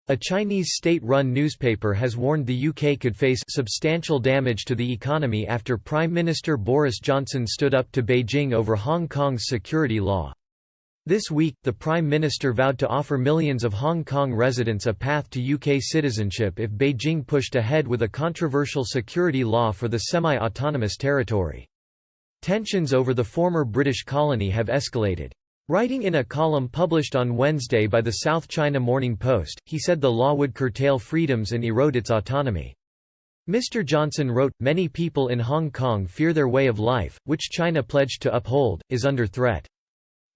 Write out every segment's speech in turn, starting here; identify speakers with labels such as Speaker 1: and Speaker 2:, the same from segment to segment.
Speaker 1: A Chinese state-run newspaper has warned the UK could face substantial damage to the economy after Prime Minister Boris Johnson stood up to Beijing over Hong Kong's security law. This week, the Prime Minister vowed to offer millions of Hong Kong residents a path to UK citizenship if Beijing pushed ahead with a controversial security law for the semi-autonomous territory. Tensions over the former British colony have escalated. Writing in a column published on Wednesday by the South China Morning Post, he said the law would curtail freedoms and erode its autonomy. Mr. Johnson wrote, "Many people in Hong Kong fear their way of life, which China pledged to uphold, is under threat.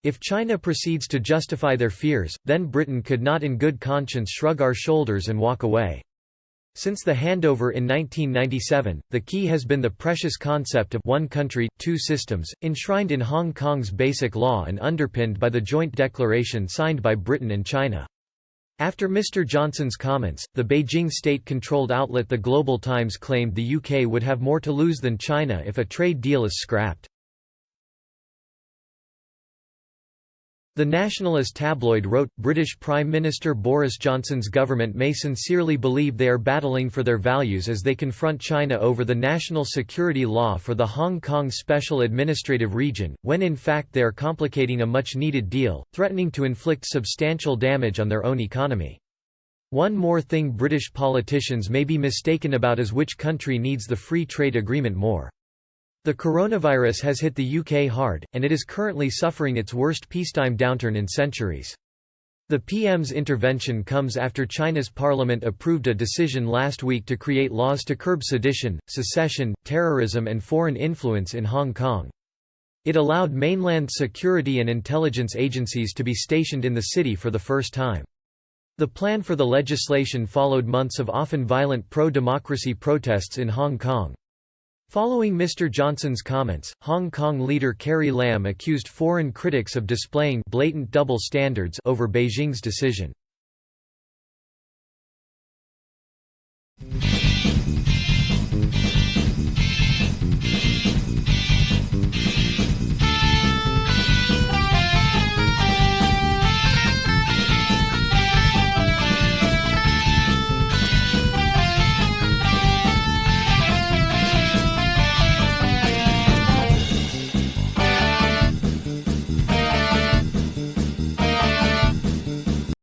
Speaker 1: If China proceeds to justify their fears, then Britain could not in good conscience shrug our shoulders and walk away." Since the handover in 1997, the key has been the precious concept of one country, two systems, enshrined in Hong Kong's basic law and underpinned by the joint declaration signed by Britain and China. After Mr. Johnson's comments, the Beijing state-controlled outlet The Global Times claimed the UK would have more to lose than China if a trade deal is scrapped. The nationalist tabloid wrote, British Prime Minister Boris Johnson's government may sincerely believe they are battling for their values as they confront China over the national security law for the Hong Kong Special Administrative Region, when in fact they are complicating a much-needed deal, threatening to inflict substantial damage on their own economy. One more thing British politicians may be mistaken about is which country needs the free trade agreement more. The coronavirus has hit the UK hard, and it is currently suffering its worst peacetime downturn in centuries. The PM's intervention comes after China's parliament approved a decision last week to create laws to curb sedition, secession, terrorism and foreign influence in Hong Kong. It allowed mainland security and intelligence agencies to be stationed in the city for the first time. The plan for the legislation followed months of often violent pro-democracy protests in Hong Kong. Following Mr. Johnson's comments, Hong Kong leader Carrie Lam accused foreign critics of displaying blatant double standards over Beijing's decision.